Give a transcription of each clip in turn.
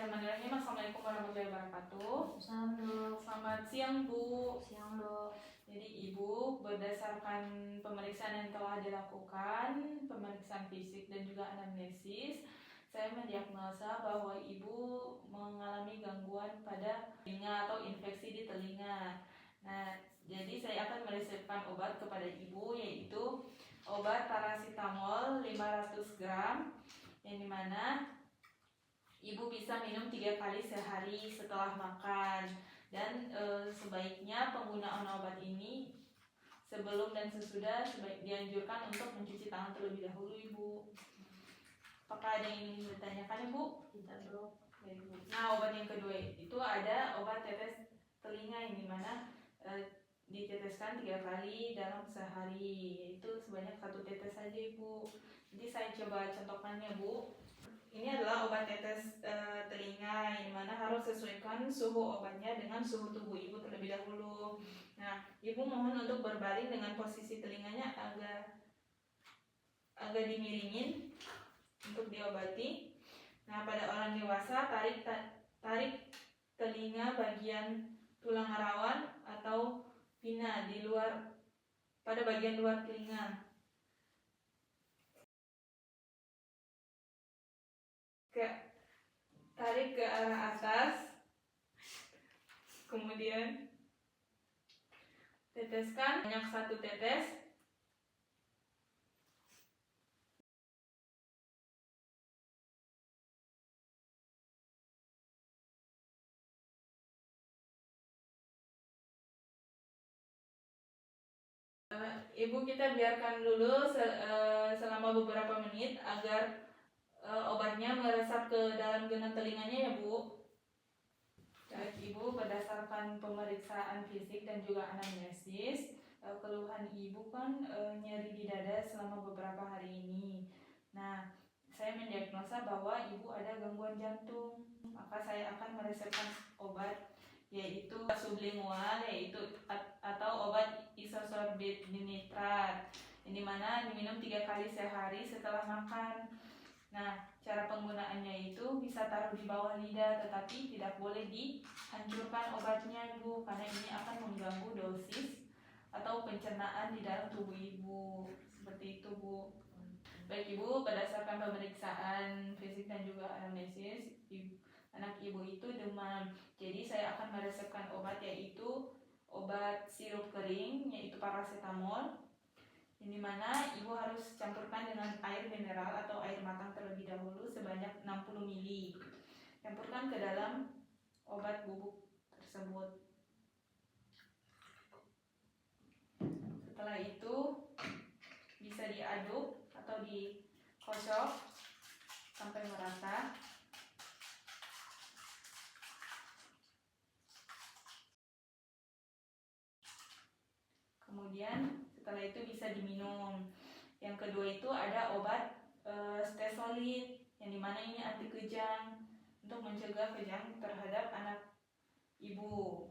Bismillahirrahmanirrahim. Assalamualaikum warahmatullahi wabarakatuh. Salam dok. Selamat siang Bu. Siang dok. Jadi Ibu, berdasarkan pemeriksaan yang telah dilakukan, pemeriksaan fisik dan juga anamnesis, saya mendiagnosa bahwa Ibu mengalami gangguan pada telinga atau infeksi di telinga. Nah, jadi saya akan meresepkan obat kepada Ibu, yaitu obat paracetamol 500 gram, yang dimana Ibu bisa minum 3 kali sehari setelah makan. Dan sebaiknya penggunaan obat ini sebelum dan sesudah dianjurkan untuk mencuci tangan terlebih dahulu, Ibu. Apakah ada yang ingin ditanyakan, Ibu? Tidak dok. Baik, Bu. Nah, obat yang kedua itu ada obat tetes telinga, yang dimana diteteskan 3 kali dalam sehari, yaitu sebanyak 1 tetes saja, Ibu. Jadi saya coba contohkannya, Bu. Ini adalah obat tetes telinga, yang mana harus sesuaikan suhu obatnya dengan suhu tubuh Ibu terlebih dahulu. Nah, Ibu mohon untuk berbaring dengan posisi telinganya agak dimiringin untuk diobati. Nah, pada orang dewasa tarik telinga bagian tulang rawan atau pina di luar, pada bagian luar telinga. Tarik ke arah atas, kemudian teteskan banyak 1 tetes. Ibu, kita biarkan dulu selama beberapa menit agar obatnya meresap ke dalam genang telinganya, ya Bu. Baik, Ibu, berdasarkan pemeriksaan fisik dan juga anamnesis, keluhan Ibu kan nyeri di dada selama beberapa hari ini. Nah, saya mendiagnosa bahwa Ibu ada gangguan jantung. Maka saya akan meresepkan obat, yaitu sublingual, atau obat isosorbit dinitrat, yang dimana diminum 3 kali sehari setelah makan. Nah, cara penggunaannya itu bisa taruh di bawah lidah, tetapi tidak boleh dihancurkan obatnya, Ibu, karena ini akan mengganggu dosis atau pencernaan di dalam tubuh Ibu. Seperti itu, Bu. Baik, Ibu, berdasarkan pemeriksaan fisik dan juga anamnesis, anak Ibu itu demam. Jadi saya akan meresepkan obat, yaitu obat sirup kering, yaitu paracetamol, yang dimana Ibu harus campurkan dengan air mineral atau air matang terlebih dahulu sebanyak 60 ml. Campurkan ke dalam obat bubuk tersebut. Setelah itu bisa diaduk atau dikocok sampai merata. Kemudian setelah itu bisa diminum. Yang kedua itu ada obat stesolid, yang dimana ini anti kejang untuk mencegah kejang terhadap anak Ibu.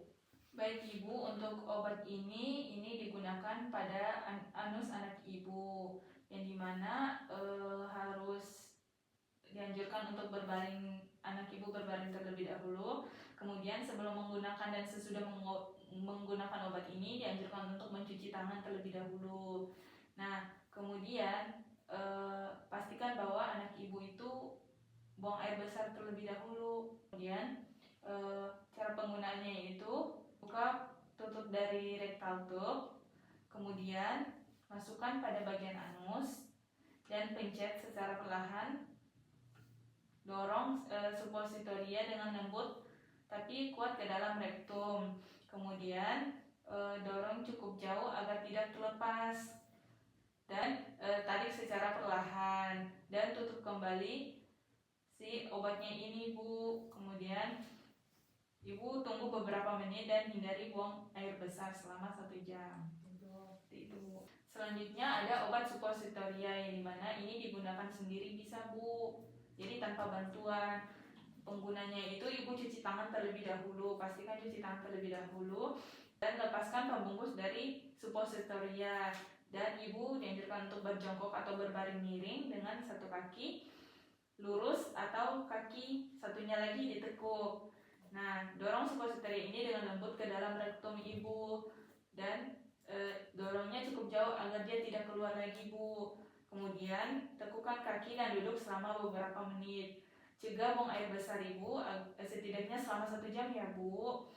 Baik, Ibu, untuk obat ini digunakan pada anus anak Ibu, yang dimana harus dianjurkan untuk anak Ibu berbaring terlebih dahulu. Kemudian sebelum menggunakan dan sesudah menggunakan obat ini dianjurkan untuk mencuci tangan terlebih dahulu. Nah, kemudian pastikan bahwa anak Ibu itu buang air besar terlebih dahulu. Kemudian cara penggunaannya itu buka tutup dari rectal tube, kemudian masukkan pada bagian anus dan pencet secara perlahan. Dorong suppositoria dengan lembut tapi kuat ke dalam rektum. Kemudian dorong cukup jauh agar tidak terlepas, dan tarik secara perlahan dan tutup kembali si obatnya ini, Bu. Kemudian Ibu tunggu beberapa menit dan hindari buang air besar selama 1 jam. Seperti itu, Bu. Selanjutnya ada obat suppositoria, yang dimana ini digunakan sendiri bisa, Bu. Jadi tanpa bantuan. Penggunanya itu Ibu cuci tangan terlebih dahulu, pastikan cuci tangan terlebih dahulu, dan lepaskan pembungkus dari suppositoria. Dan Ibu dianjurkan untuk berjongkok atau berbaring miring dengan 1 kaki lurus atau kaki satunya lagi ditekuk. Nah, dorong suppositoria ini dengan lembut ke dalam rektum ibu dan dorongnya cukup jauh agar dia tidak keluar lagi, Bu. Kemudian tekukan kaki dan duduk selama beberapa menit. Cegah buang air besar ibu setidaknya selama 1 jam ya, Bu.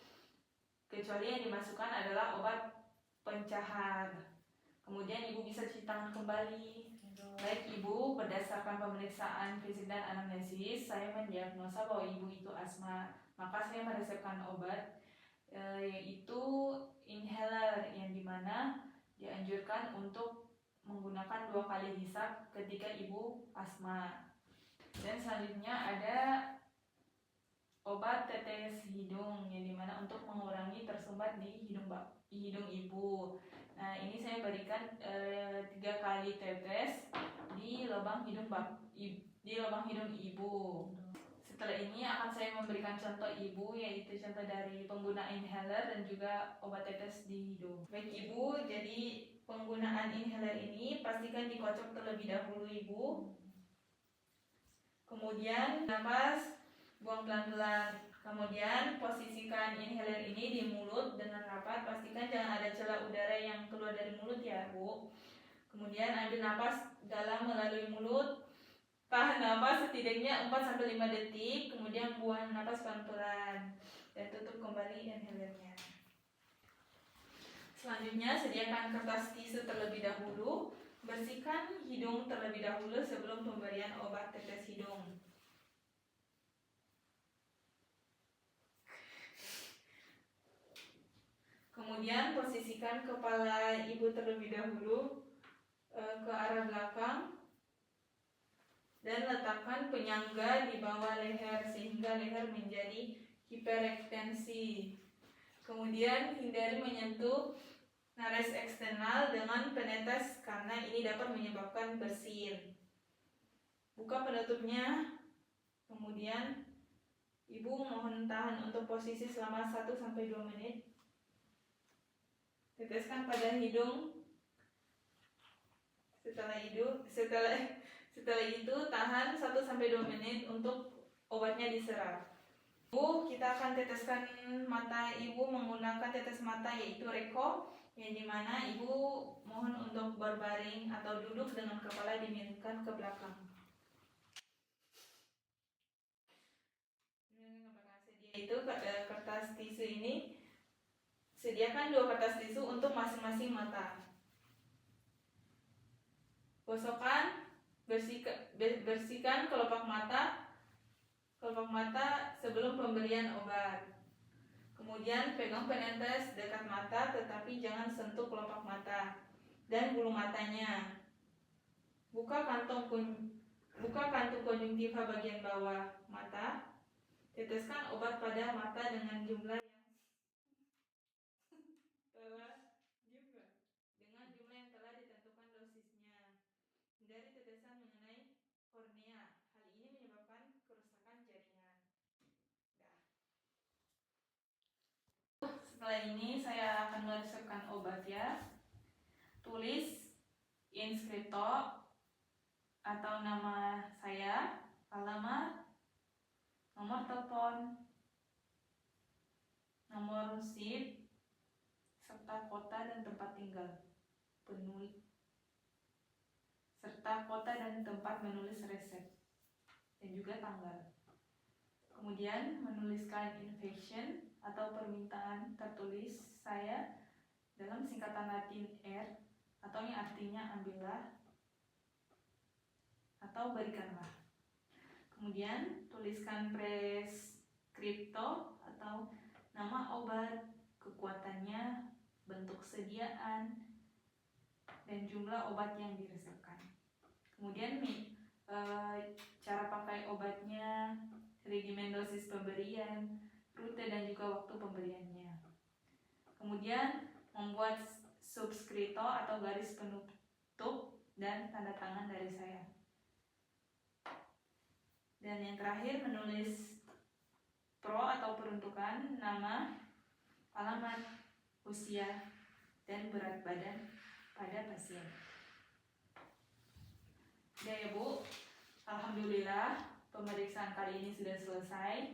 Kecuali yang dimasukkan adalah obat pencahat. Kemudian ibu bisa cuci tangan kembali. Baik ibu, berdasarkan pemeriksaan fisik dan anamnesis, saya mendiagnosa bahwa ibu itu asma. Maka saya meresepkan obat yaitu inhaler yang dimana dianjurkan untuk menggunakan 2 kali hisap ketika ibu asma. Dan selanjutnya ada obat tetes hidung yang dimana untuk mengurangi tersumbat di hidung ibu. Nah, ini saya berikan 3 kali tetes di lubang hidung ibu. Setelah ini akan saya memberikan contoh ibu, yaitu contoh dari pengguna inhaler dan juga obat tetes di hidung. Baik ibu, jadi penggunaan inhaler ini pastikan dikocok terlebih dahulu ibu. Kemudian napas, buang pelan-pelan. Kemudian posisikan inhaler ini di mulut dengan rapat. Pastikan jangan ada celah udara yang keluar dari mulut ya, Bu. Kemudian ambil napas dalam melalui mulut. Tahan napas setidaknya 4-5 detik. Kemudian buang napas pelan-pelan. Dan tutup kembali inhalernya. Selanjutnya sediakan kertas tisu terlebih dahulu. Bersihkan hidung terlebih dahulu sebelum pemberian obat tetes hidung. Kemudian posisikan kepala ibu terlebih dahulu ke arah belakang dan letakkan penyangga di bawah leher sehingga leher menjadi hiperekstensi. Kemudian hindari menyentuh nares eksternal dengan penetes karena ini dapat menyebabkan bersin. Buka penutupnya. Kemudian ibu mohon tahan untuk posisi selama 1-2 menit. Teteskan pada hidung. Setelah itu tahan 1-2 menit untuk obatnya diserap. Ibu, kita akan teteskan mata ibu menggunakan tetes mata yaitu Reko, yang dimana ibu mohon untuk berbaring atau duduk dengan kepala dimiringkan ke belakang. Yaitu kertas tisu ini, sediakan 2 kertas tisu untuk masing-masing mata. Gosokkan, bersihkan kelopak mata sebelum pemberian obat. Kemudian pegang penetes dekat mata tetapi jangan sentuh kelopak mata dan bulu matanya. Buka kantung konjungtiva bagian bawah mata. Teteskan obat pada mata dengan jumlah yang telah ditentukan dosisnya. Hindari tetesan mengenai kornea. Hal ini menyebabkan kerusakan jaringan. Setelah ini saya akan meresepkan obat ya. Tulis inskripto atau nama saya, alamat, nomor telepon, nomor SIM, serta kota dan tempat tinggal penulis, serta kota dan tempat menulis resep dan juga tanggal. Kemudian menuliskan invitation atau permintaan tertulis saya dalam singkatan Latin R atau yang artinya ambillah atau berikanlah. Kemudian tuliskan preskripto atau nama obat, kekuatannya, bentuk sediaan, dan jumlah obat yang diresepkan. Kemudian cara pakai obatnya, regimen dosis pemberian, rute dan juga waktu pemberiannya. Kemudian membuat subskripto atau garis penutup dan tanda tangan dari saya. Dan yang terakhir menulis pro atau peruntukan, nama, alamat, usia, dan berat badan pada pasien. Udah ya Bu, Alhamdulillah, pemeriksaan kali ini sudah selesai.